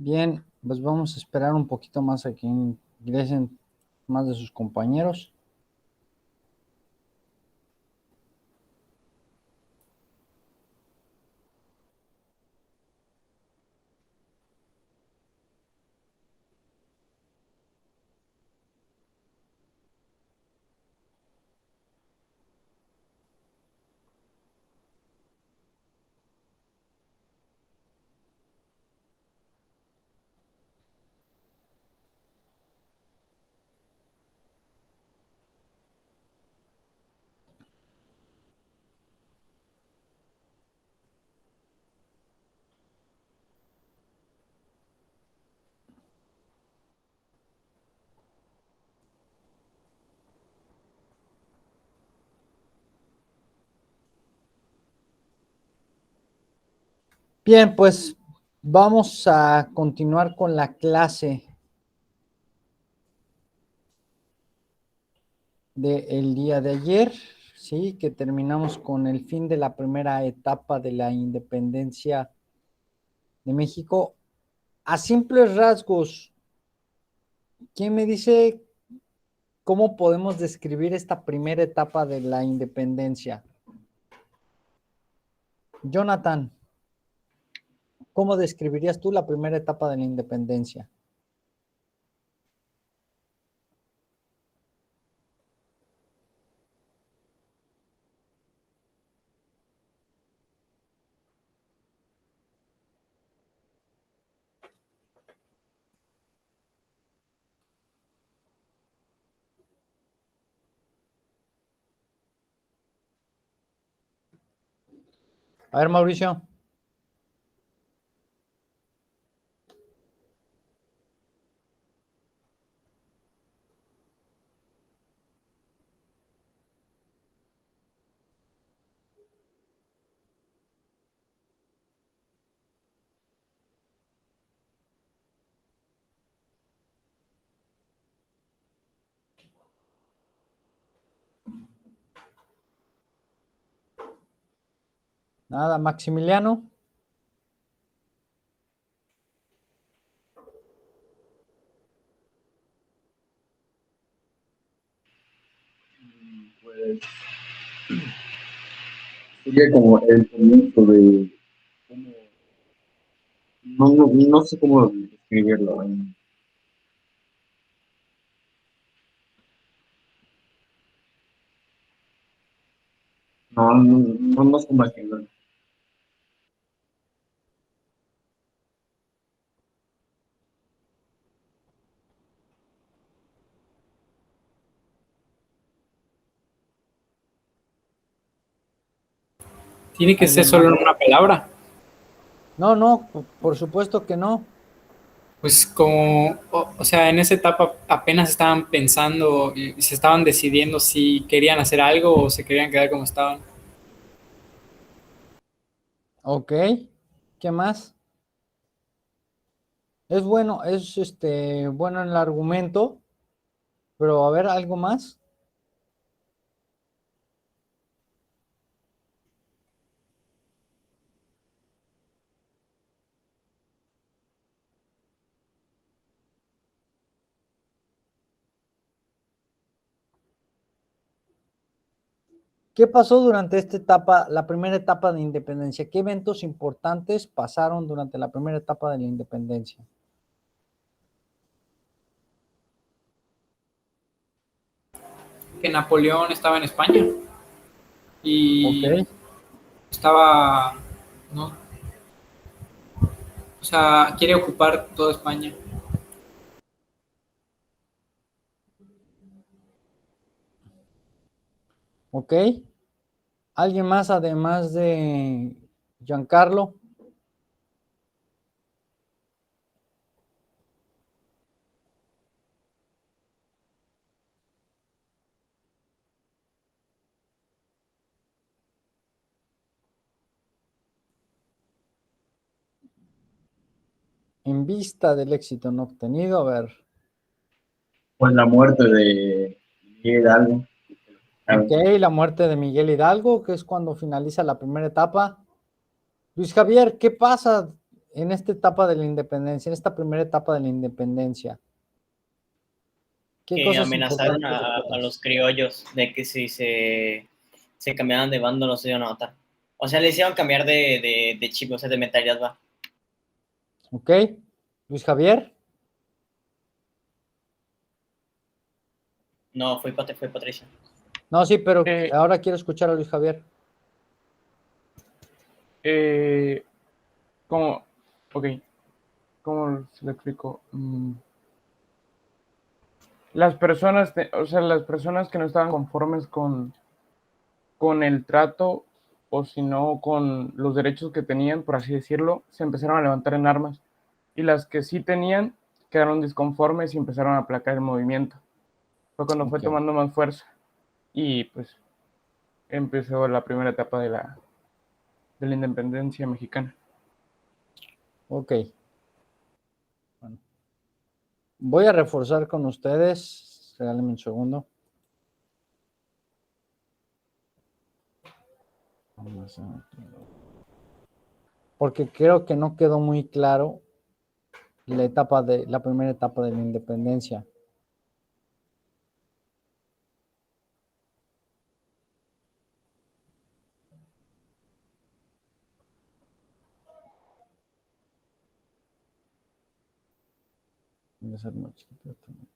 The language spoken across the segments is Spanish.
Bien, pues vamos a esperar un poquito más a que ingresen más de sus compañeros. Bien, pues vamos a continuar con la clase del día de ayer, sí, que terminamos con el fin de la primera etapa de la independencia de México. A simples rasgos, ¿quién me dice cómo podemos describir esta primera etapa de la independencia? Jonathan, ¿cómo describirías tú la primera etapa de la independencia? A ver, Mauricio. Nada, Maximiliano. Pues sería como el comienzo de cómo, no sé cómo describirlo. No sé cómo describirlo. Tiene que ser ¿Alguien más? solo en una palabra. No, no, por supuesto que no. Pues como, o sea, en esa etapa apenas estaban pensando y se estaban decidiendo si querían hacer algo o se querían quedar como estaban. Ok. ¿Qué más? Es bueno, es bueno en el argumento, pero a ver, algo más. ¿Qué pasó durante esta etapa, la primera etapa de independencia? ¿Qué eventos importantes pasaron durante la primera etapa de la independencia? Que Napoleón estaba en España Ok, y estaba, ¿no? O sea, quiere ocupar toda España. ok. ¿Alguien más además de Giancarlo? En vista del éxito no obtenido, a ver. Pues la muerte de Miguel Hidalgo. Ok, la muerte de Miguel Hidalgo, que es cuando finaliza la primera etapa. Luis Javier, ¿qué pasa? en esta etapa de la independencia, en esta primera etapa de la independencia, ¿qué Que cosas amenazaron importantes a recuerdas? los criollos de que si se cambiaban de bando no se iban a matar. O sea, le hicieron cambiar de chip, o sea, de mentalidad, va. ¿Ok? Luis Javier. No, fue Patricia. No, sí, pero Eh, ahora quiero escuchar a Luis Javier. ¿Cómo? Ok, ¿cómo se lo explico? Las personas, o sea, las personas que no estaban conformes con el trato o si no con los derechos que tenían, por así decirlo, se empezaron a levantar en armas. Y las que sí tenían quedaron disconformes y empezaron a aplacar el movimiento. Fue cuando fue Ok. tomando más fuerza y pues empezó la primera etapa de la independencia mexicana. Ok. Bueno. Voy a reforzar con ustedes. Regálenme un segundo. Porque creo que no quedó muy claro la primera etapa de la independencia. Voy a hacer más chiquito también.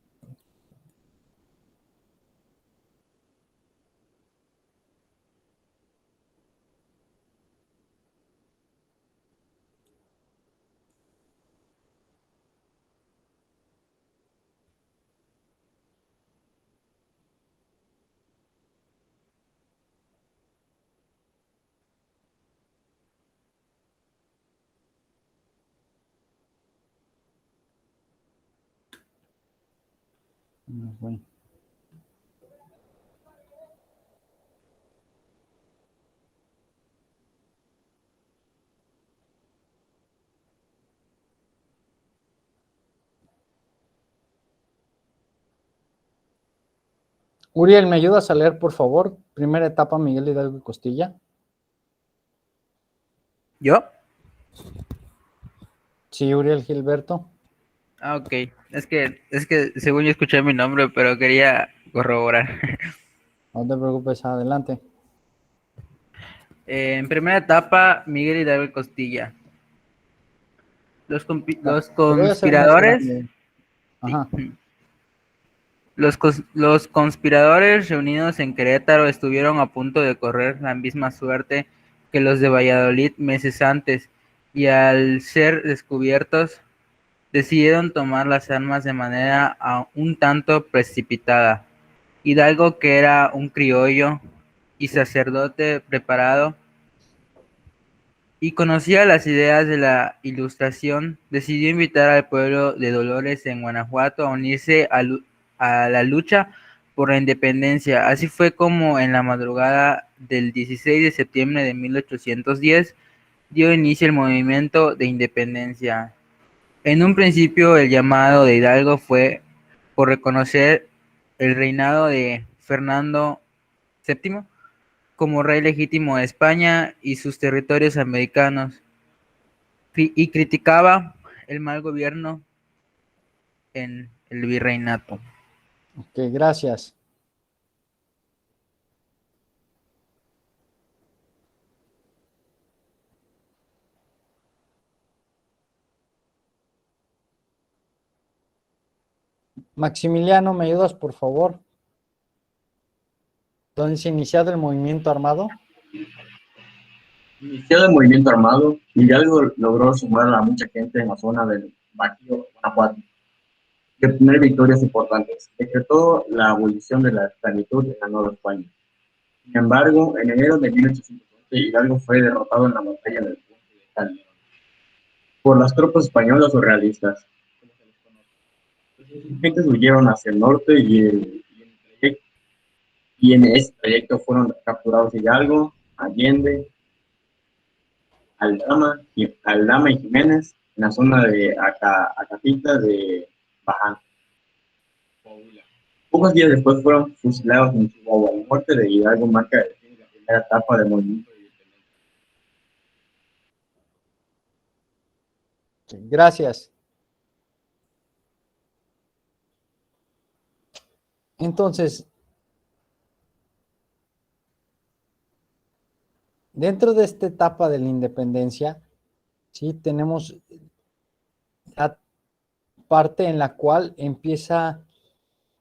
Bueno. Uriel, ¿me ayudas a leer, por favor? Primera etapa, Miguel Hidalgo y Costilla. ¿Yo? Sí, Uriel Gilberto. Ah, ok. Es que según yo escuché mi nombre, pero quería corroborar. No te preocupes, adelante. En primera etapa, Miguel Hidalgo y Costilla. Los Te voy a hacer más conspiradores, grande. sí. Ajá. Los conspiradores reunidos en Querétaro estuvieron a punto de correr la misma suerte que los de Valladolid meses antes, y al ser descubiertos, decidieron tomar las armas de manera un tanto precipitada. Hidalgo, que era un criollo y sacerdote preparado y conocía las ideas de la Ilustración, decidió invitar al pueblo de Dolores en Guanajuato a unirse a la lucha por la independencia. Así fue como en la madrugada del 16 de septiembre de 1810 dio inicio el movimiento de independencia. En un principio el llamado de Hidalgo fue por reconocer el reinado de Fernando VII como rey legítimo de España y sus territorios americanos, y criticaba el mal gobierno en el virreinato. Ok, gracias. Maximiliano, ¿me ayudas, por favor? ¿Dónde se ha iniciado el movimiento armado? Iniciado el movimiento armado, Hidalgo logró sumar a mucha gente en la zona del Bajío, Guanajuato, y obtener victorias importantes. Decretó la abolición de la esclavitud en la Nueva España. Sin embargo, en enero de 1811, Hidalgo fue derrotado en la batalla del Puente de Calderón por las tropas españolas o realistas, como se les conoce. Los insurgentes huyeron hacia el norte y en ese trayecto fueron capturados Hidalgo, Allende, Aldama y Jiménez en la zona de Acatita de Baján. Pocos días después fueron fusilados en Chihuahua. La muerte de Hidalgo marca el fin de la primera etapa del movimiento de independencia. Gracias. Entonces, dentro de esta etapa de la independencia, sí, tenemos la parte en la cual empieza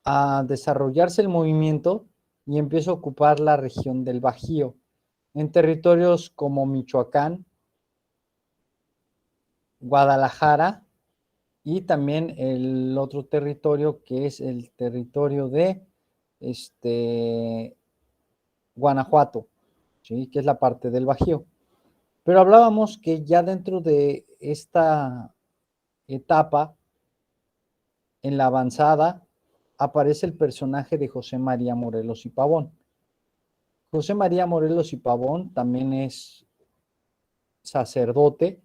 a desarrollarse el movimiento y empieza a ocupar la región del Bajío, en territorios como Michoacán, Guadalajara y también el otro territorio que es el territorio de Guanajuato, ¿sí? Que es la parte del Bajío. Pero hablábamos que ya dentro de esta etapa, en la avanzada, aparece el personaje de José María Morelos y Pavón. José María Morelos y Pavón también es sacerdote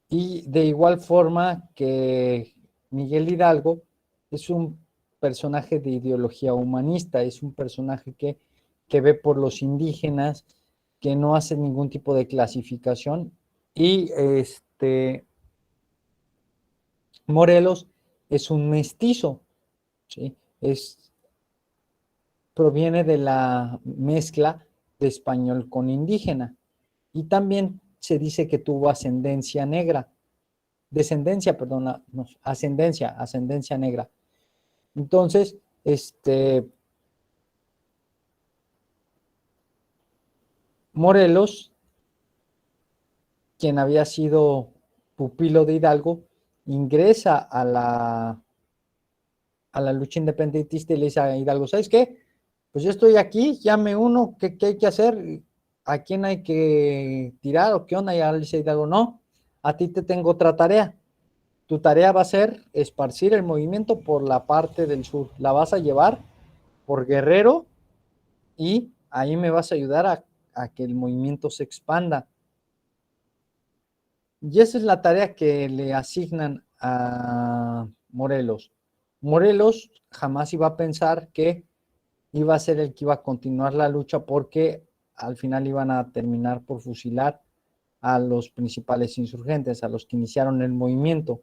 y de igual forma que Miguel Hidalgo es un personaje de ideología humanista, es un personaje que ve por los indígenas, que no hace ningún tipo de clasificación y Morelos es un mestizo, ¿sí? Proviene de la mezcla de español con indígena y también se dice que tuvo ascendencia negra, ascendencia negra. Entonces, Morelos, quien había sido pupilo de Hidalgo, ingresa a la lucha independentista y le dice a Hidalgo, ¿sabes qué? Pues yo estoy aquí, ya me uno, ¿qué hay que hacer? ¿A quién hay que tirar o qué onda? Y le dice Hidalgo, no, a ti te tengo otra tarea. Tu tarea va a ser esparcir el movimiento por la parte del sur. La vas a llevar por Guerrero y ahí me vas a ayudar a que el movimiento se expanda. Y esa es la tarea que le asignan a Morelos. Morelos jamás iba a pensar que iba a ser el que iba a continuar la lucha porque al final iban a terminar por fusilar a los principales insurgentes, a los que iniciaron el movimiento.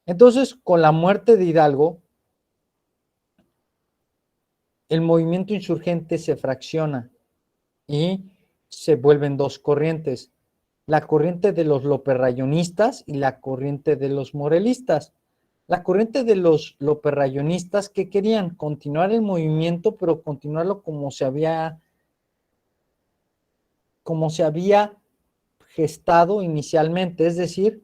Entonces, con la muerte de Hidalgo, el movimiento insurgente se fracciona y se vuelven dos corrientes, la corriente de los loperrayonistas y la corriente de los morelistas. La corriente de los loperrayonistas que querían continuar el movimiento, pero continuarlo como se había gestado inicialmente, es decir,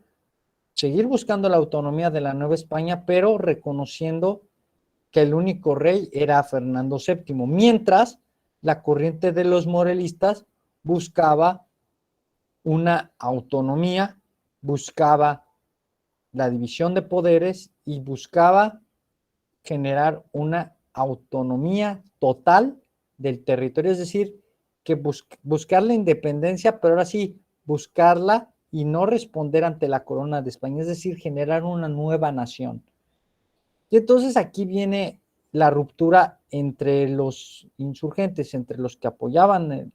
seguir buscando la autonomía de la Nueva España, pero reconociendo que el único rey era Fernando VII, mientras la corriente de los morelistas buscaba una autonomía, buscaba la división de poderes y buscaba generar una autonomía total del territorio, es decir, que buscar la independencia, pero ahora sí, buscarla y no responder ante la corona de España, es decir, generar una nueva nación. Y entonces aquí viene la ruptura entre los insurgentes, entre los que apoyaban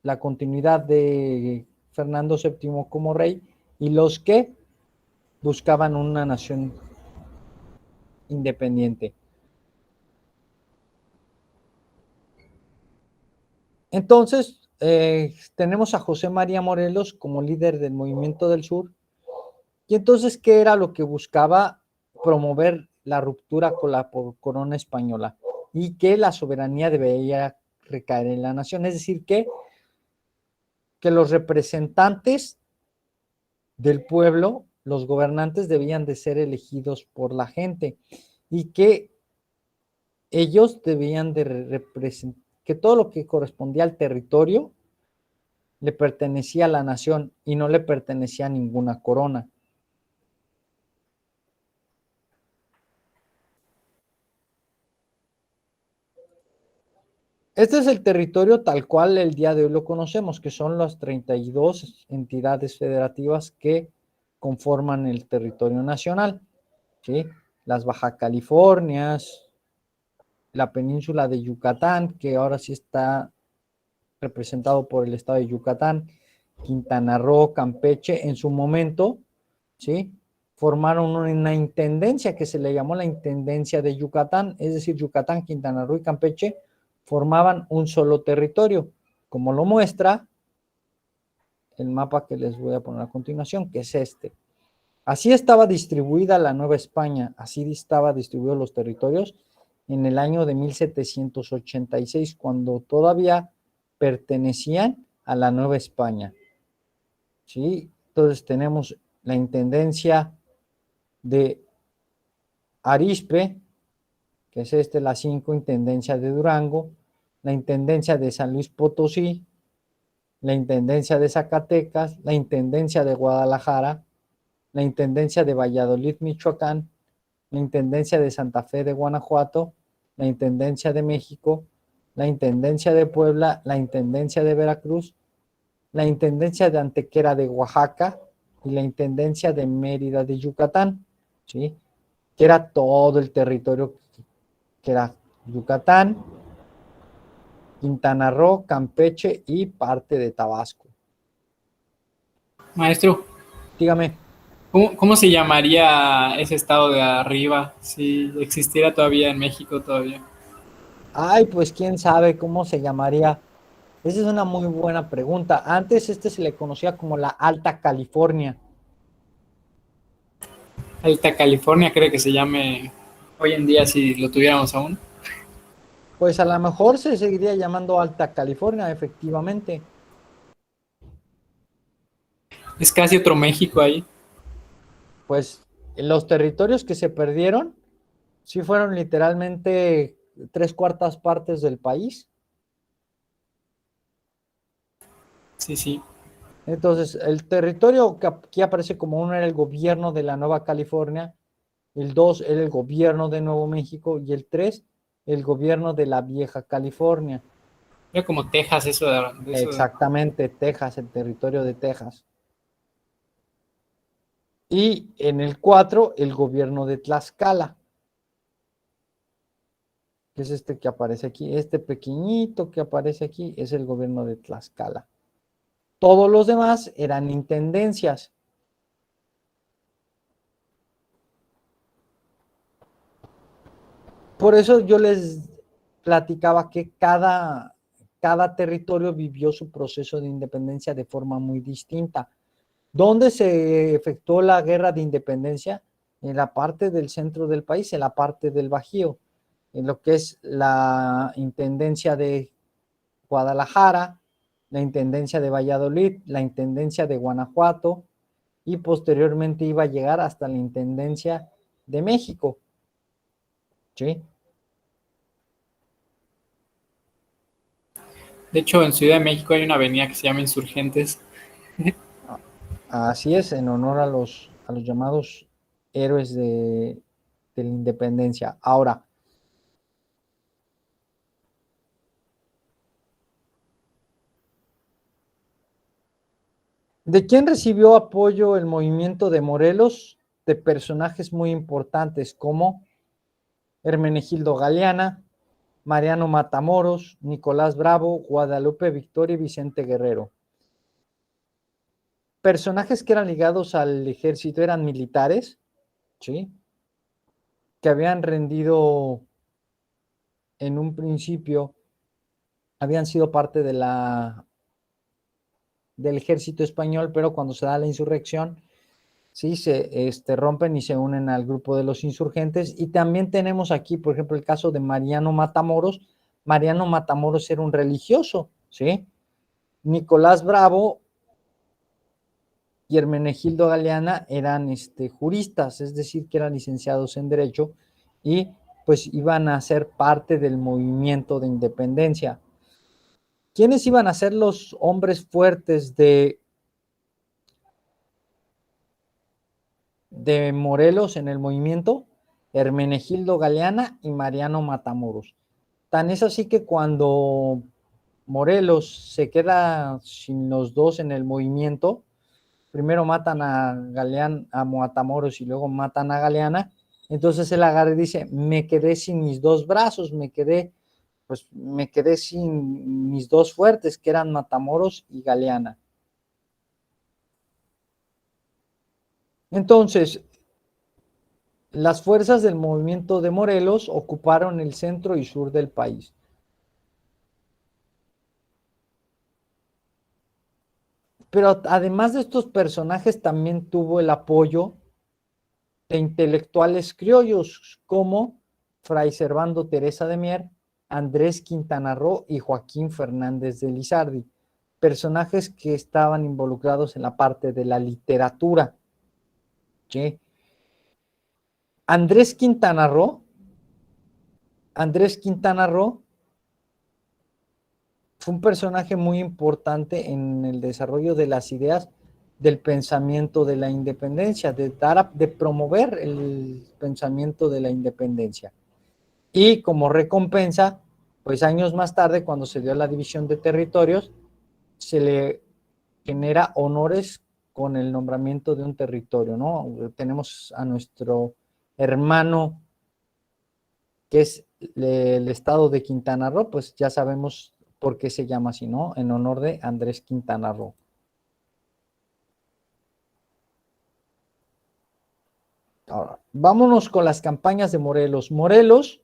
la continuidad de Fernando VII como rey y los que buscaban una nación independiente. Entonces, tenemos a José María Morelos como líder del Movimiento del Sur. Y entonces, ¿qué era lo que buscaba? Promover la ruptura con la corona española y que la soberanía debería recaer en la nación. Es decir, que los representantes del pueblo, los gobernantes, debían de ser elegidos por la gente y que ellos debían de representar, que todo lo que correspondía al territorio le pertenecía a la nación y no le pertenecía a ninguna corona. Este es el territorio tal cual el día de hoy lo conocemos, que son las 32 entidades federativas que conforman el territorio nacional, ¿sí? Las Baja Californias, la península de Yucatán, que ahora sí está representado por el estado de Yucatán, Quintana Roo, Campeche, en su momento, ¿sí? Formaron una intendencia que se le llamó la Intendencia de Yucatán, es decir, Yucatán, Quintana Roo y Campeche formaban un solo territorio, como lo muestra el mapa que les voy a poner a continuación, que es este. Así estaba distribuida la Nueva España, así estaba distribuidos los territorios en el año de 1786, cuando todavía pertenecían a la Nueva España. ¿Sí? Entonces tenemos la intendencia de Arizpe, que es la 5, intendencia de Durango, la intendencia de San Luis Potosí, la intendencia de Zacatecas, la intendencia de Guadalajara, la intendencia de Valladolid, Michoacán, la intendencia de Santa Fe de Guanajuato, la intendencia de México, la intendencia de Puebla, la intendencia de Veracruz, la intendencia de Antequera de Oaxaca y la intendencia de Mérida de Yucatán, ¿sí? Que era todo el territorio que era Yucatán, Quintana Roo, Campeche y parte de Tabasco. Maestro, Dígame. ¿cómo se llamaría ese estado de arriba si existiera todavía en México todavía? Ay, pues quién sabe cómo se llamaría. Esa es una muy buena pregunta. Antes se le conocía como la Alta California. Alta California cree que se llame hoy en día si lo tuviéramos aún. Pues a lo mejor se seguiría llamando Alta California, efectivamente. Es casi otro México ahí. Pues los territorios que se perdieron, sí fueron literalmente 3/4 partes del país. Sí, sí. Entonces, el territorio que aquí aparece como uno era el gobierno de la Nueva California, el 2 era el gobierno de Nuevo México y el 3 el gobierno de la Vieja California. Era como Texas eso de eso. Exactamente, Texas, el territorio de Texas. Y en el 4 el gobierno de Tlaxcala, que es este que aparece aquí, este pequeñito que aparece aquí es el gobierno de Tlaxcala. Todos los demás eran intendencias. Por eso yo les platicaba que cada territorio vivió su proceso de independencia de forma muy distinta. ¿Dónde se efectuó la guerra de independencia? En la parte del centro del país, en la parte del Bajío, en lo que es la intendencia de Guadalajara, la intendencia de Valladolid, la intendencia de Guanajuato y posteriormente iba a llegar hasta la intendencia de México. ¿Sí? De hecho, en Ciudad de México hay una avenida que se llama Insurgentes. Así es, en honor a los llamados héroes de la independencia. Ahora, ¿de quién recibió apoyo el movimiento de Morelos? De personajes muy importantes como Hermenegildo Galeana, Mariano Matamoros, Nicolás Bravo, Guadalupe Victoria y Vicente Guerrero. Personajes que eran ligados al ejército, eran militares, ¿sí? Que habían rendido en un principio, habían sido parte de del ejército español, pero cuando se da la insurrección, sí, se rompen y se unen al grupo de los insurgentes. Y también tenemos aquí, por ejemplo, el caso de Mariano Matamoros. Mariano Matamoros era un religioso, ¿sí? Nicolás Bravo y Hermenegildo Galeana eran juristas, es decir, que eran licenciados en Derecho y pues iban a ser parte del movimiento de independencia. ¿Quiénes iban a ser los hombres fuertes de Morelos en el movimiento? Hermenegildo Galeana y Mariano Matamoros. Tan es así que cuando Morelos se queda sin los dos en el movimiento, primero matan a Matamoros y luego matan a Galeana, entonces él agarra y dice, me quedé sin mis dos brazos, me quedé sin mis dos fuertes, que eran Matamoros y Galeana. Entonces, las fuerzas del movimiento de Morelos ocuparon el centro y sur del país. Pero además de estos personajes, también tuvo el apoyo de intelectuales criollos como Fray Servando Teresa de Mier, Andrés Quintana Roo y Joaquín Fernández de Lizardi, personajes que estaban involucrados en la parte de la literatura. ¿Sí? Andrés Quintana Roo fue un personaje muy importante en el desarrollo de las ideas del pensamiento de la independencia, de promover el pensamiento de la independencia. Y como recompensa, pues años más tarde, cuando se dio la división de territorios, se le genera honores con el nombramiento de un territorio, ¿no? Tenemos a nuestro hermano, que es el estado de Quintana Roo, pues ya sabemos por qué se llama así, ¿no? En honor de Andrés Quintana Roo. Ahora, vámonos con las campañas de Morelos. Morelos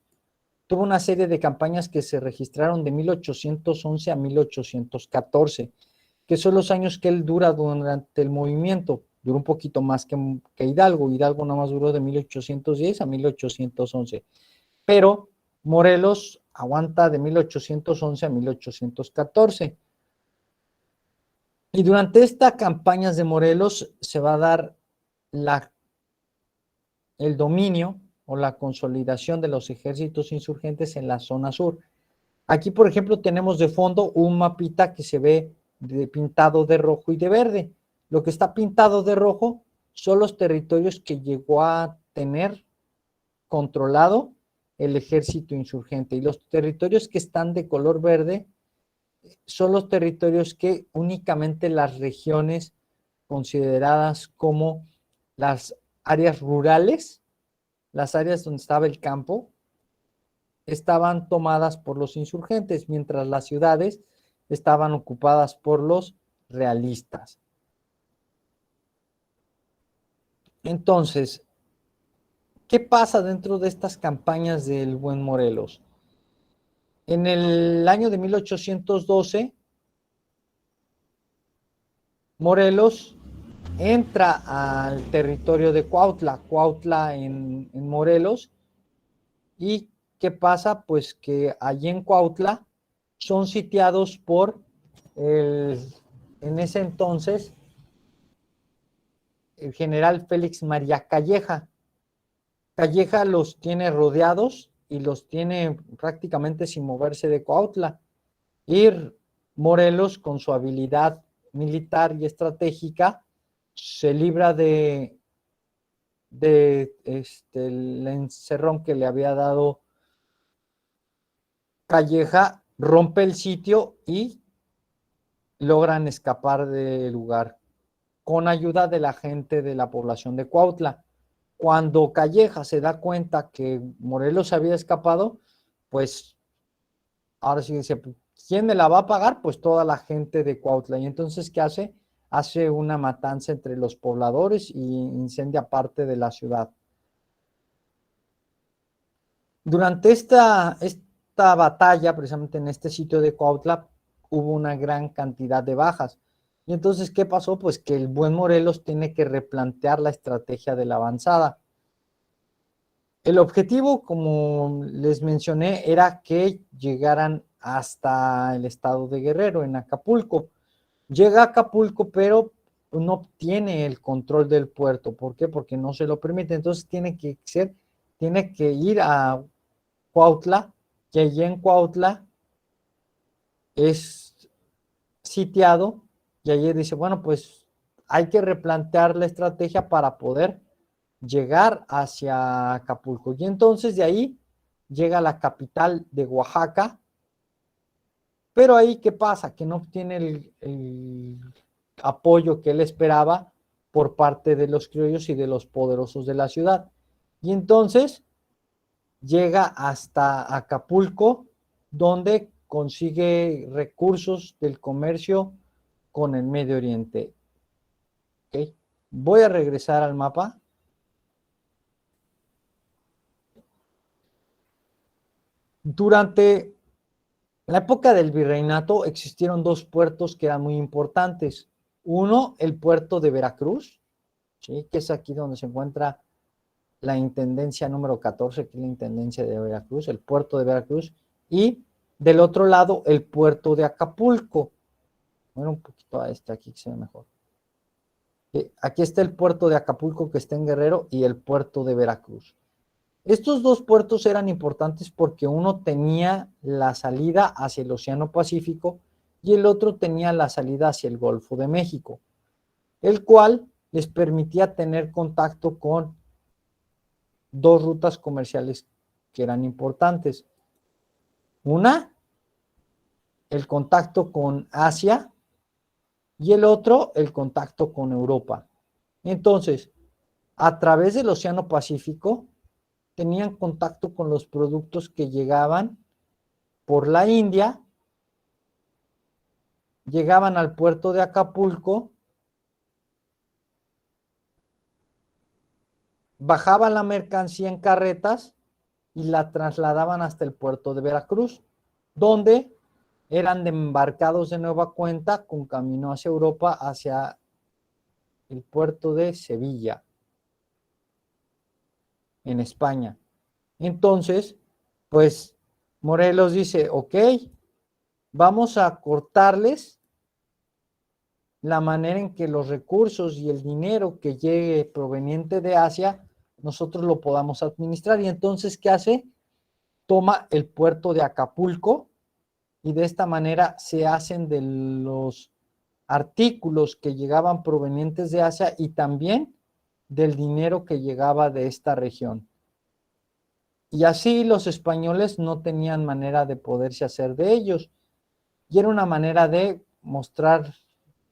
tuvo una serie de campañas que se registraron de 1811 a 1814, que son los años que él dura durante el movimiento. Duró un poquito más que Hidalgo. Hidalgo nada más duró de 1810 a 1811. Pero Morelos aguanta de 1811 a 1814. Y durante estas campañas de Morelos se va a dar el dominio o la consolidación de los ejércitos insurgentes en la zona sur. Aquí, por ejemplo, tenemos de fondo un mapita que se ve pintado de rojo y de verde. Lo que está pintado de rojo son los territorios que llegó a tener controlado el ejército insurgente, y los territorios que están de color verde son los territorios que únicamente las regiones consideradas como las áreas rurales, las áreas donde estaba el campo, estaban tomadas por los insurgentes, mientras las ciudades estaban ocupadas por los realistas. Entonces, ¿qué pasa dentro de estas campañas del buen Morelos? En el año de 1812, Morelos entra al territorio de Cuautla en Morelos. ¿Y qué pasa? Pues que allí en Cuautla son sitiados por en ese entonces, el general Félix María Calleja. Calleja los tiene rodeados y los tiene prácticamente sin moverse de Cuautla. Y Morelos, con su habilidad militar y estratégica, se libra del encerrón que le había dado Calleja, rompe el sitio y logran escapar del lugar con ayuda de la gente de la población de Cuautla. Cuando Calleja se da cuenta que Morelos había escapado, pues ahora sí dice, ¿quién me la va a pagar? Pues toda la gente de Cuautla. Y entonces, ¿qué hace? Hace una matanza entre los pobladores y incendia parte de la ciudad. Durante esta batalla, precisamente en este sitio de Cuautla, hubo una gran cantidad de bajas. Y entonces, ¿qué pasó? Pues que el buen Morelos tiene que replantear la estrategia de la avanzada. El objetivo, como les mencioné, era que llegaran hasta el estado de Guerrero, en Acapulco. Llega a Acapulco, pero no obtiene el control del puerto. ¿Por qué? Porque no se lo permite. Entonces tiene que ir a Cuautla, que allí en Cuautla es sitiado, y allí dice, bueno, pues hay que replantear la estrategia para poder llegar hacia Acapulco. Y entonces de ahí llega a la capital de Oaxaca, pero ahí, ¿qué pasa? Que no obtiene el apoyo que él esperaba por parte de los criollos y de los poderosos de la ciudad. Y entonces llega hasta Acapulco, donde consigue recursos del comercio con el Medio Oriente. ¿Okay? Voy a regresar al mapa. Durante la época del virreinato existieron dos puertos que eran muy importantes. Uno, el puerto de Veracruz, ¿sí? Que es aquí donde se encuentra la intendencia número 14, que es la intendencia de Veracruz, el puerto de Veracruz, y del otro lado el puerto de Acapulco. Bueno, un poquito a este aquí que se ve mejor. Aquí está el puerto de Acapulco que está en Guerrero y el puerto de Veracruz. Estos dos puertos eran importantes porque uno tenía la salida hacia el Océano Pacífico y el otro tenía la salida hacia el Golfo de México, el cual les permitía tener contacto con dos rutas comerciales que eran importantes. Una, el contacto con Asia y el otro, el contacto con Europa. Entonces, a través del Océano Pacífico, tenían contacto con los productos que llegaban por la India, llegaban al puerto de Acapulco, bajaban la mercancía en carretas y la trasladaban hasta el puerto de Veracruz, donde eran embarcados de nueva cuenta con camino hacia Europa, hacia el puerto de Sevilla, en España. Entonces, pues Morelos dice, ok, vamos a cortarles la manera en que los recursos y el dinero que llegue proveniente de Asia, nosotros lo podamos administrar. Y entonces, ¿qué hace? Toma el puerto de Acapulco y de esta manera se hacen de los artículos que llegaban provenientes de Asia y también del dinero que llegaba de esta región. Y así los españoles no tenían manera de poderse hacer de ellos. Y era una manera de mostrar,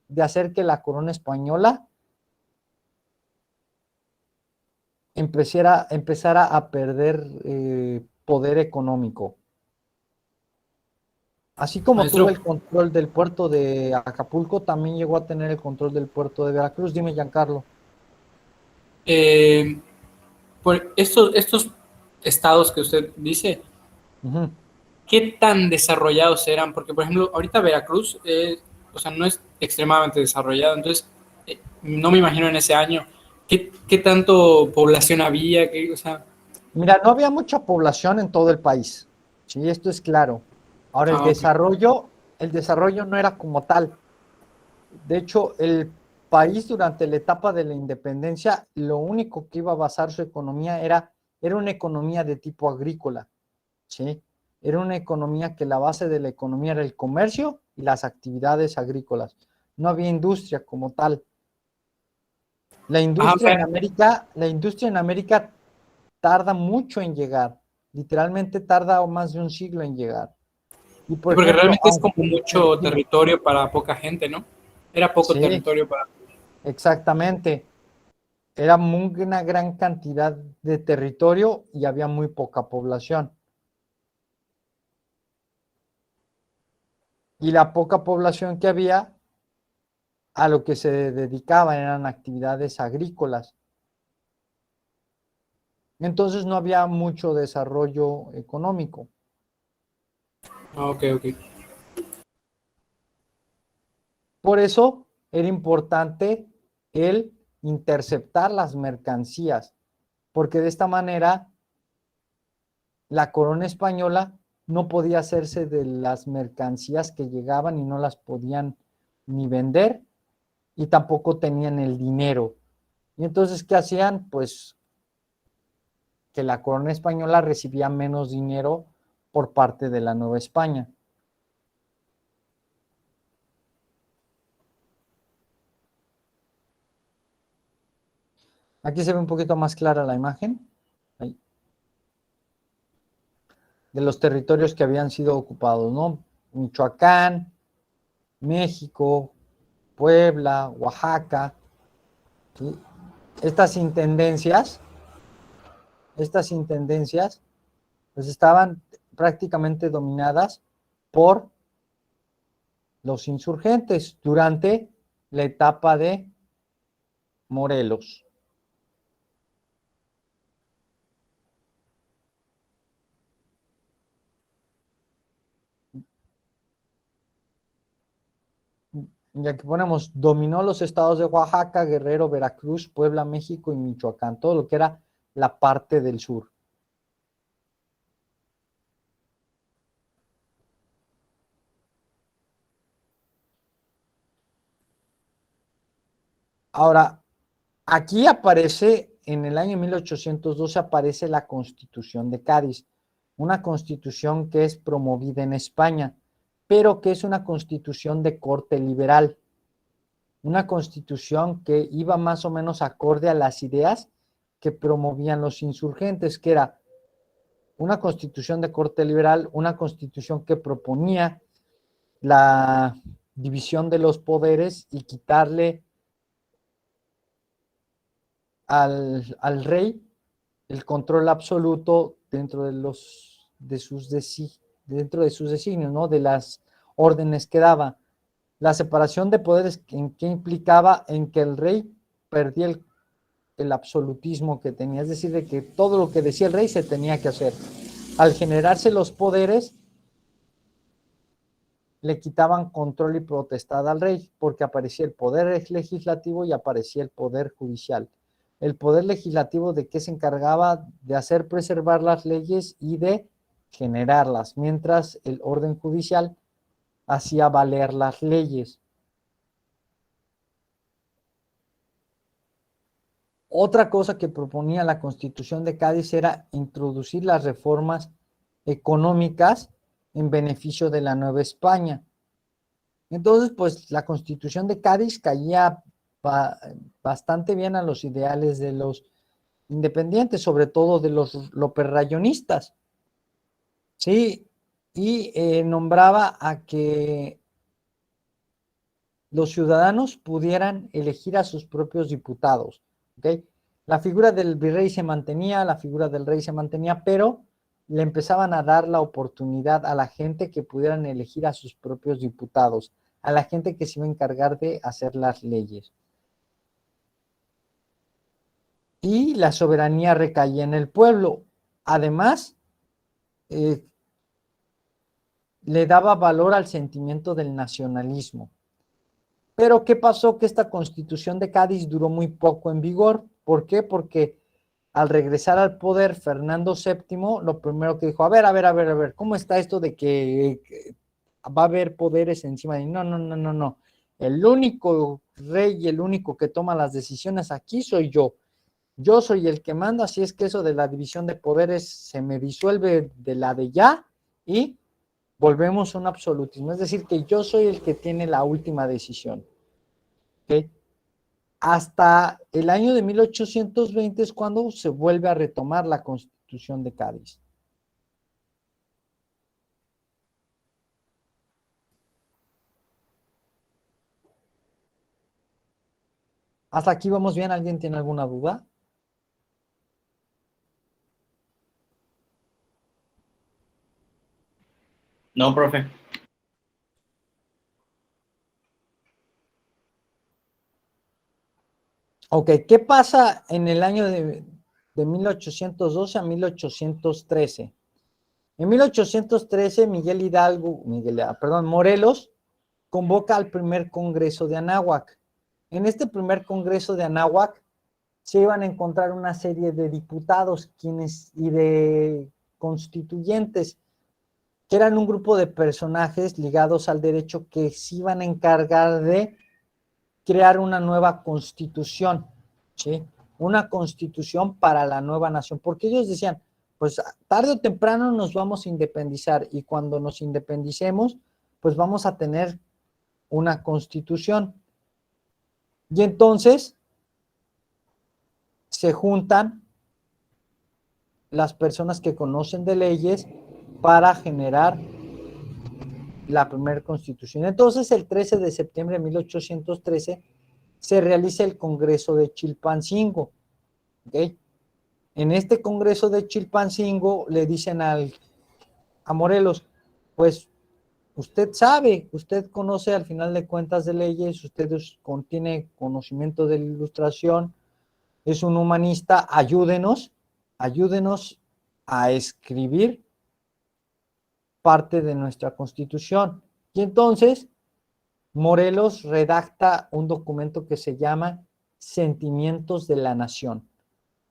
de hacer que la corona española empezara a perder poder económico. Así como Maestro, tuvo el control del puerto de Acapulco, también llegó a tener el control del puerto de Veracruz. Dime, Giancarlo. por estos estados que usted dice, Ujú. ¿qué tan desarrollados eran? Porque, por ejemplo, ahorita Veracruz, o sea, no es extremadamente desarrollado, entonces no me imagino en ese año qué tanto población había, o sea, Mira, no había mucha población en todo el país. Sí, esto es claro. Ahora, ok. el desarrollo no era como tal. De hecho, el país durante la etapa de la independencia, lo único que iba a basar su economía era una economía de tipo agrícola, ¿sí? Era una economía que la base de la economía era el comercio y las actividades agrícolas. No había industria como tal. Ajá, La industria en América tarda mucho en llegar. Literalmente tarda más de un siglo en llegar. Y sí, por porque ejemplo, realmente es como mucho dime, territorio para poca gente, ¿no? Era poco sí, territorio para... exactamente. Era una gran cantidad de territorio y había muy poca población. Y la poca población que había, a lo que se dedicaban eran actividades agrícolas. Entonces no había mucho desarrollo económico. Ok, ok. Por eso era importante el interceptar las mercancías, porque de esta manera la corona española no podía hacerse de las mercancías que llegaban y no las podían ni vender y tampoco tenían el dinero. Y entonces, ¿qué hacían? Pues que la corona española recibía menos dinero por parte de la Nueva España. Aquí se ve un poquito más clara la imagen ahí, de los territorios que habían sido ocupados, ¿no? Michoacán, México, Puebla, Oaxaca, ¿sí? Estas intendencias, estas intendencias, pues estaban prácticamente dominadas por los insurgentes durante la etapa de Morelos. Y aquí ponemos, dominó los estados de Oaxaca, Guerrero, Veracruz, Puebla, México y Michoacán, todo lo que era la parte del sur. Ahora, aquí aparece, en el año 1812 aparece la Constitución de Cádiz, una constitución que es promovida en España, pero que es una constitución de corte liberal, una constitución que iba más o menos acorde a las ideas que promovían los insurgentes, que era una constitución de corte liberal, una constitución que proponía la división de los poderes y quitarle al rey el control absoluto dentro de sus designios, ¿no? De las órdenes que daba. La separación de poderes que implicaba en que el rey perdía el absolutismo que tenía, es decir, de que todo lo que decía el rey se tenía que hacer. Al generarse los poderes, le quitaban control y potestad al rey, porque aparecía el poder legislativo y aparecía el poder judicial. El poder legislativo, ¿de qué se encargaba? De hacer preservar las leyes y de generarlas, mientras el orden judicial hacía valer las leyes. Otra cosa que proponía la Constitución de Cádiz era introducir las reformas económicas en beneficio de la Nueva España. Entonces, pues la Constitución de Cádiz caía bastante bien a los ideales de los independientes, sobre todo de los loperrayonistas, ¿sí? Y nombraba a que los ciudadanos pudieran elegir a sus propios diputados, ¿ok? La figura del virrey se mantenía, la figura del rey se mantenía, pero le empezaban a dar la oportunidad a la gente que pudieran elegir a sus propios diputados, a la gente que se iba a encargar de hacer las leyes. Y la soberanía recaía en el pueblo. Además, le daba valor al sentimiento del nacionalismo. Pero ¿qué pasó? Que esta Constitución de Cádiz duró muy poco en vigor. ¿Por qué? Porque al regresar al poder Fernando VII, lo primero que dijo, a ver, ¿cómo está esto de que va a haber poderes encima de... No. El único rey y el único que toma las decisiones aquí soy yo. Yo soy el que manda, así es que eso de la división de poderes se me disuelve de la de ya y volvemos a un absolutismo. Es decir, que yo soy el que tiene la última decisión. ¿Okay? Hasta el año de 1820 es cuando se vuelve a retomar la Constitución de Cádiz. ¿Hasta aquí vamos bien? ¿Alguien tiene alguna duda? No, profe. Ok, ¿qué pasa en el año de 1812 a 1813? En 1813, Morelos convoca al primer Congreso de Anáhuac. En este primer Congreso de Anáhuac se iban a encontrar una serie de diputados y de constituyentes, que eran un grupo de personajes ligados al derecho que se iban a encargar de crear una nueva constitución, ¿sí? Una constitución para la nueva nación, porque ellos decían, pues tarde o temprano nos vamos a independizar y cuando nos independicemos, pues vamos a tener una constitución. Y entonces se juntan las personas que conocen de leyes para generar la primera constitución. Entonces, el 13 de septiembre de 1813 se realiza el Congreso de Chilpancingo. ¿Okay? En este Congreso de Chilpancingo le dicen a Morelos, pues usted sabe, usted conoce al final de cuentas de leyes, usted tiene conocimiento de la ilustración, es un humanista, ayúdenos a escribir parte de nuestra Constitución. Y entonces, Morelos redacta un documento que se llama Sentimientos de la Nación.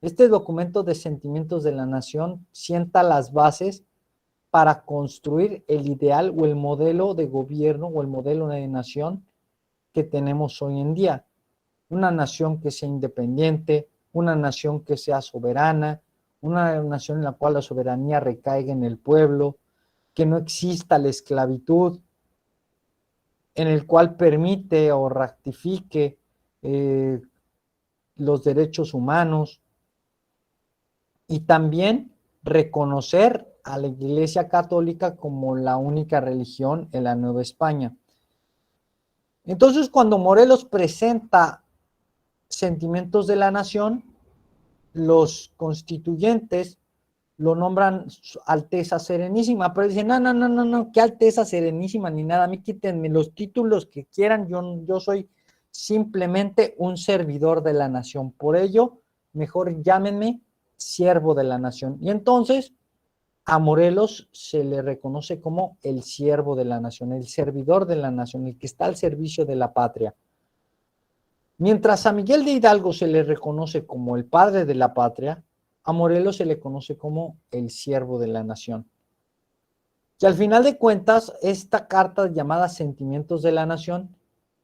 Este documento de Sentimientos de la Nación sienta las bases para construir el ideal o el modelo de gobierno o el modelo de nación que tenemos hoy en día. Una nación que sea independiente, una nación que sea soberana, una nación en la cual la soberanía recaiga en el pueblo, que no exista la esclavitud, en el cual permite o ratifique los derechos humanos, y también reconocer a la Iglesia Católica como la única religión en la Nueva España. Entonces, cuando Morelos presenta Sentimientos de la Nación, los constituyentes lo nombran Alteza Serenísima, pero dicen, no, qué Alteza Serenísima ni nada, a mí quítenme los títulos que quieran, yo soy simplemente un servidor de la nación, por ello, mejor llámenme siervo de la nación. Y entonces, a Morelos se le reconoce como el siervo de la nación, el servidor de la nación, el que está al servicio de la patria. Mientras a Miguel de Hidalgo se le reconoce como el padre de la patria, a Morelos se le conoce como el siervo de la nación. Y al final de cuentas, esta carta llamada Sentimientos de la Nación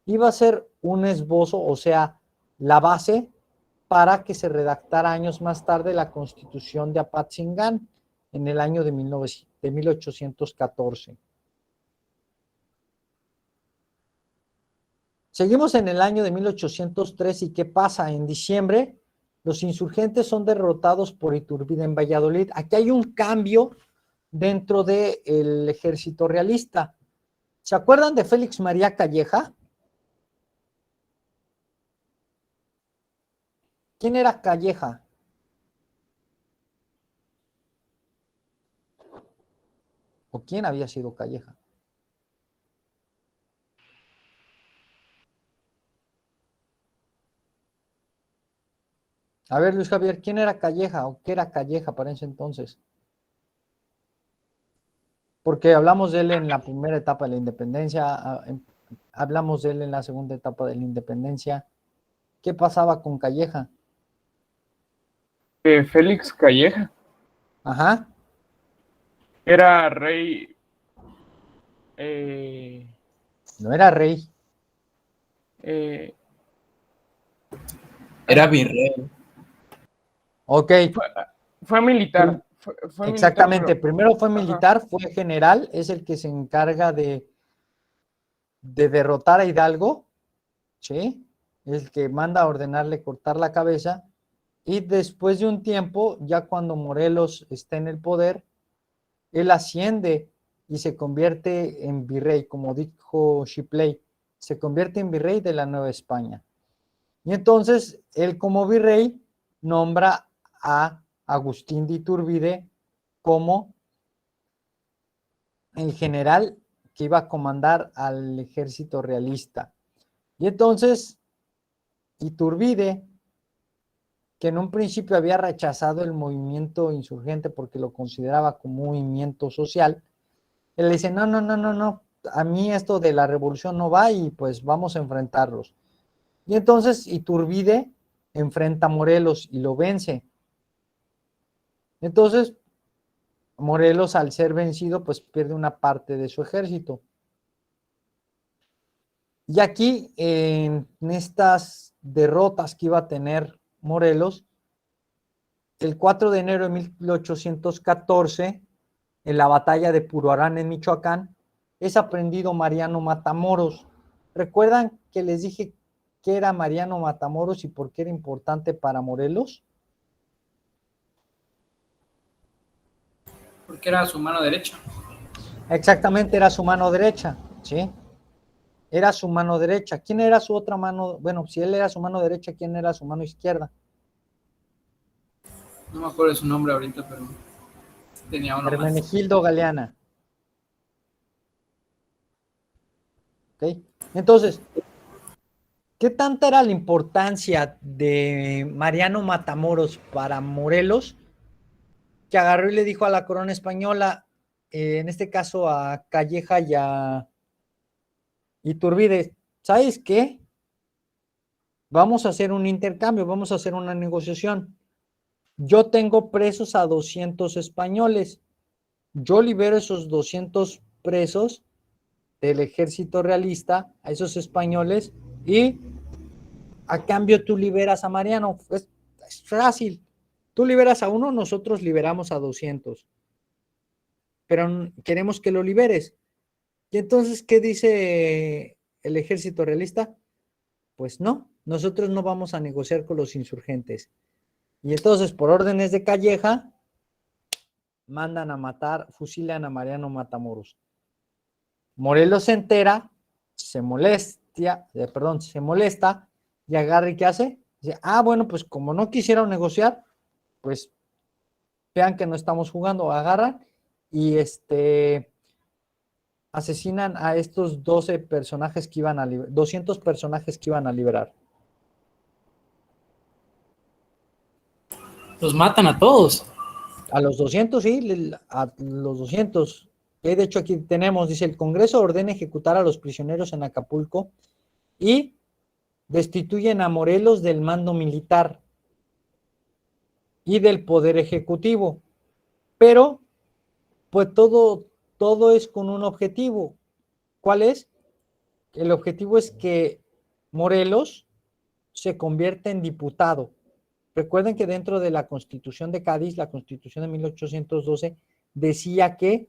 iba a ser un esbozo, o sea, la base para que se redactara años más tarde la Constitución de Apatzingán en el año de 1814. Seguimos en el año de 1803 y ¿qué pasa? En diciembre, los insurgentes son derrotados por Iturbide en Valladolid. Aquí hay un cambio dentro del ejército realista. ¿Se acuerdan de Félix María Calleja? ¿Quién era Calleja? ¿O quién había sido Calleja? A ver, Luis Javier, ¿quién era Calleja o qué era Calleja para ese entonces? Porque hablamos de él en la primera etapa de la independencia, hablamos de él en la segunda etapa de la independencia. ¿Qué pasaba con Calleja? Félix Calleja Ajá. era rey. No era rey. Era virrey. Ok. Fue militar. Fue Exactamente. militar, pero... Primero fue militar, fue general, es el que se encarga de derrotar a Hidalgo, ¿sí? El que manda a ordenarle cortar la cabeza. Y después de un tiempo, ya cuando Morelos está en el poder, él asciende y se convierte en virrey, como dijo Shipley, se convierte en virrey de la Nueva España. Y entonces, él como virrey nombra a Agustín de Iturbide como el general que iba a comandar al ejército realista. Y entonces, Iturbide, que en un principio había rechazado el movimiento insurgente porque lo consideraba como un movimiento social, él le dice, no, a mí esto de la revolución no va y pues vamos a enfrentarlos. Y entonces Iturbide enfrenta a Morelos y lo vence. Entonces, Morelos al ser vencido pues pierde una parte de su ejército. Y aquí en estas derrotas que iba a tener Morelos, el 4 de enero de 1814, en la batalla de Puruarán en Michoacán, es aprendido Mariano Matamoros. ¿Recuerdan que les dije qué era Mariano Matamoros y por qué era importante para Morelos? Porque era su mano derecha. Exactamente, era su mano derecha, ¿sí? Era su mano derecha. ¿Quién era su otra mano? Bueno, si él era su mano derecha, ¿quién era su mano izquierda? No me acuerdo de su nombre ahorita, pero tenía uno más. Hermenegildo Galeana. ¿Ok? Entonces, ¿qué tanta era la importancia de Mariano Matamoros para Morelos? Que agarró y le dijo a la corona española, en este caso a Calleja y a Iturbide, ¿sabes qué? Vamos a hacer un intercambio, vamos a hacer una negociación. Yo tengo presos a 200 españoles. Yo libero esos 200 presos del ejército realista, a esos españoles, y a cambio tú liberas a Mariano. Es fácil. Tú liberas a uno, nosotros liberamos a 200. Pero queremos que lo liberes. Y entonces, ¿qué dice el ejército realista? Pues no, nosotros no vamos a negociar con los insurgentes. Y entonces, por órdenes de Calleja, mandan a matar, fusilan a Mariano Matamoros. Morelos se entera, se molesta, y agarra y ¿qué hace? Dice, bueno, pues como no quisieron negociar, pues vean que no estamos jugando, agarran y asesinan a estos 12 personajes que iban a 200 personajes que iban a liberar. Los matan a todos. A los 200, sí, a los 200. De hecho, aquí tenemos, dice, el Congreso ordena ejecutar a los prisioneros en Acapulco y destituyen a Morelos del mando militar y del poder ejecutivo. Pero, pues todo es con un objetivo. ¿Cuál es? El objetivo es que Morelos se convierta en diputado. Recuerden que dentro de la Constitución de Cádiz, la Constitución de 1812, decía que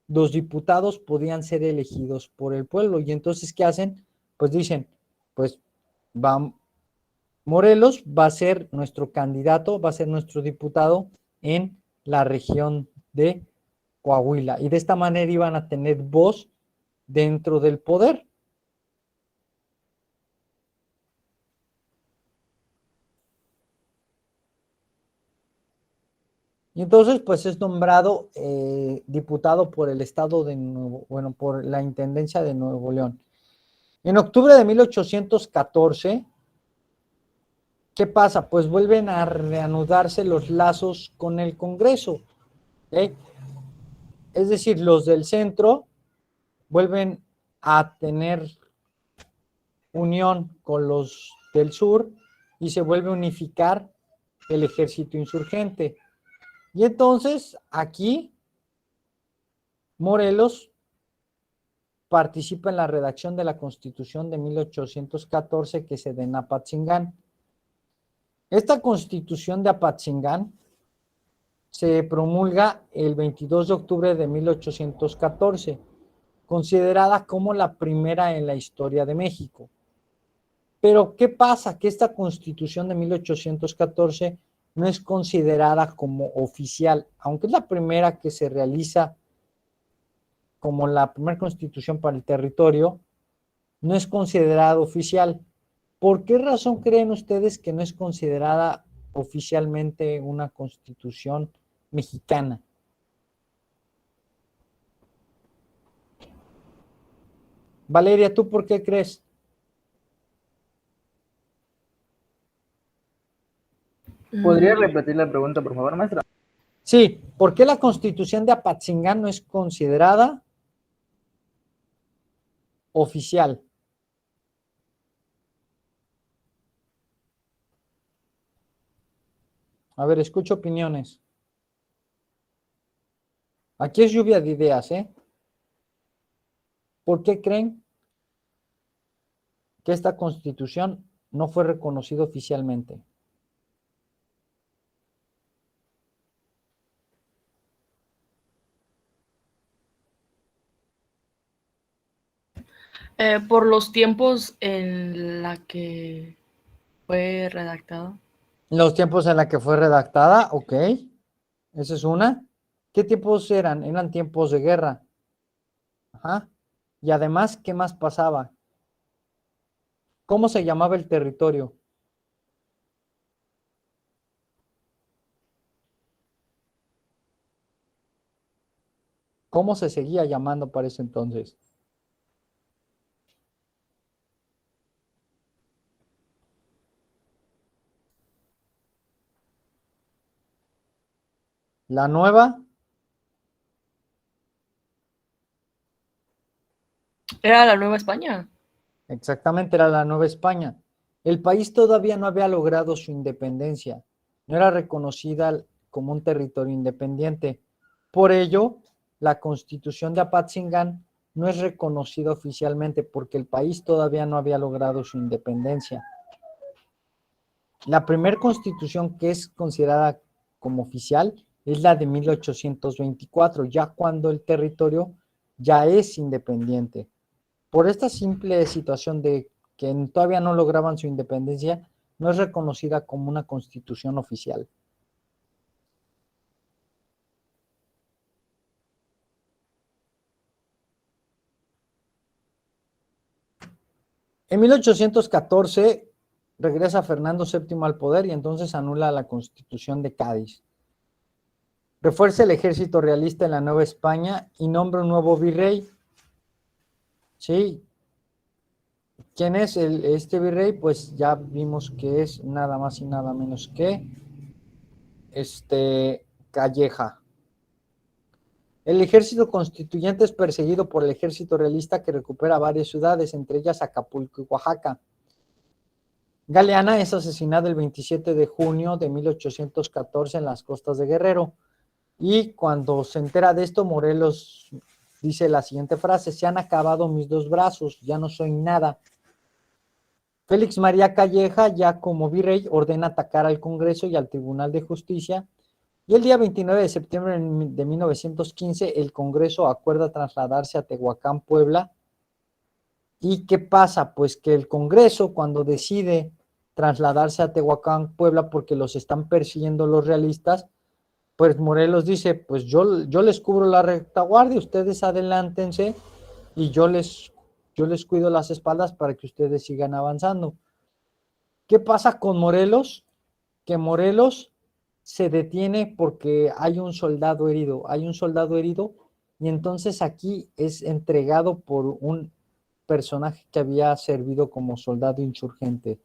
los diputados podían ser elegidos por el pueblo. Y entonces, ¿qué hacen? Pues dicen, pues Morelos va a ser nuestro candidato, va a ser nuestro diputado en la región de Coahuila. Y de esta manera iban a tener voz dentro del poder. Y entonces, pues es nombrado diputado por el estado de por la Intendencia de Nuevo León. En octubre de 1814, ¿qué pasa? Pues vuelven a reanudarse los lazos con el Congreso. ¿Okay? Es decir, los del centro vuelven a tener unión con los del sur y se vuelve a unificar el ejército insurgente. Y entonces, aquí, Morelos participa en la redacción de la Constitución de 1814 que se da en Apatzingán. Esta Constitución de Apatzingán se promulga el 22 de octubre de 1814, considerada como la primera en la historia de México. Pero, ¿qué pasa? Que esta Constitución de 1814 no es considerada como oficial, aunque es la primera que se realiza como la primera constitución para el territorio, no es considerada oficial. ¿Por qué razón creen ustedes que no es considerada oficialmente una constitución mexicana? Valeria, ¿tú por qué crees? ¿Podría repetir la pregunta, por favor, maestra? Sí, ¿por qué la Constitución de Apatzingán no es considerada oficial? A ver, escucho opiniones. Aquí es lluvia de ideas, ¿eh? ¿Por qué creen que esta Constitución no fue reconocida oficialmente? Por los tiempos en la que fue redactado. Los tiempos en la que fue redactada, ok. Esa es una. ¿Qué tiempos eran? Eran tiempos de guerra. Ajá. Y además, ¿qué más pasaba? ¿Cómo se llamaba el territorio? ¿Cómo se seguía llamando para ese entonces? La nueva, Era la Nueva España. exactamente, era la Nueva España. El país todavía no había logrado su independencia, no era reconocida como un territorio independiente. Por ello, la Constitución de Apatzingán no es reconocida oficialmente porque el país todavía no había logrado su independencia. La primera constitución que es considerada como oficial es la de 1824, ya cuando el territorio ya es independiente. Por esta simple situación de que todavía no lograban su independencia, no es reconocida como una constitución oficial. En 1814 regresa Fernando VII al poder y entonces anula la Constitución de Cádiz. Refuerza el ejército realista en la Nueva España y nombra un nuevo virrey. Sí. ¿Quién es este virrey? Pues ya vimos que es nada más y nada menos que Calleja. El ejército constituyente es perseguido por el ejército realista que recupera varias ciudades, entre ellas Acapulco y Oaxaca. Galeana es asesinado el 27 de junio de 1814 en las costas de Guerrero. Y cuando se entera de esto, Morelos dice la siguiente frase: se han acabado mis dos brazos, ya no soy nada. Félix María Calleja, ya como virrey, ordena atacar al Congreso y al Tribunal de Justicia. Y el día 29 de septiembre de 1915, el Congreso acuerda trasladarse a Tehuacán, Puebla. ¿Y qué pasa? Pues que el Congreso, cuando decide trasladarse a Tehuacán, Puebla, porque los están persiguiendo los realistas, pues Morelos dice, pues yo les cubro la retaguardia, ustedes adelántense y yo les cuido las espaldas para que ustedes sigan avanzando. ¿Qué pasa con Morelos? Que Morelos se detiene porque hay un soldado herido, y entonces aquí es entregado por un personaje que había servido como soldado insurgente,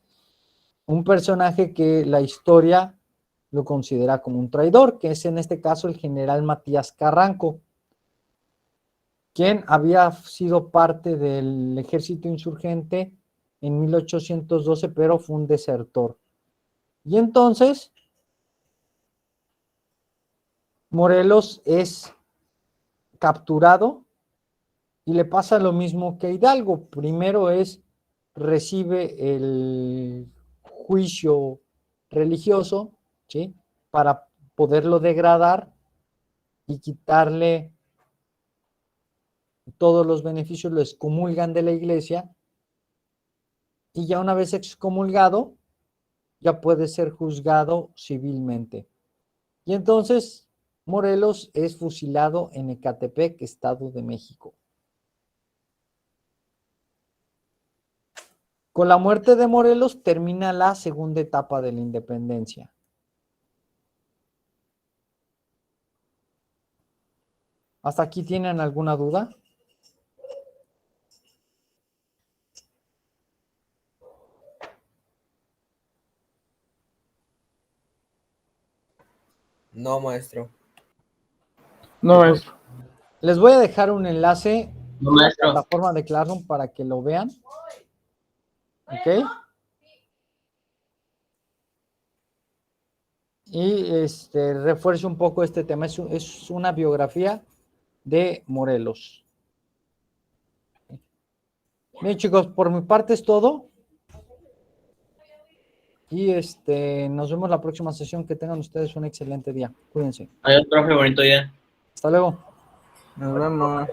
un personaje que la historia lo considera como un traidor, que es en este caso el general Matías Carranco, quien había sido parte del ejército insurgente en 1812, pero fue un desertor. Y entonces Morelos es capturado y le pasa lo mismo que Hidalgo. Primero recibe el juicio religioso, ¿sí?, para poderlo degradar y quitarle todos los beneficios, lo excomulgan de la iglesia y ya una vez excomulgado, ya puede ser juzgado civilmente. Y entonces Morelos es fusilado en Ecatepec, Estado de México. Con la muerte de Morelos termina la segunda etapa de la independencia. ¿Hasta aquí tienen alguna duda? No, maestro. No, maestro. Les voy a dejar un enlace No, a la maestro. plataforma de Classroom para que lo vean. ¿Ok? Y refuerce un poco este tema. Es una biografía de Morelos. Bien, chicos, por mi parte es todo. Y nos vemos la próxima sesión. Que tengan ustedes un excelente día. Cuídense. Adiós, profe, bonito día. Hasta luego. Nos vemos.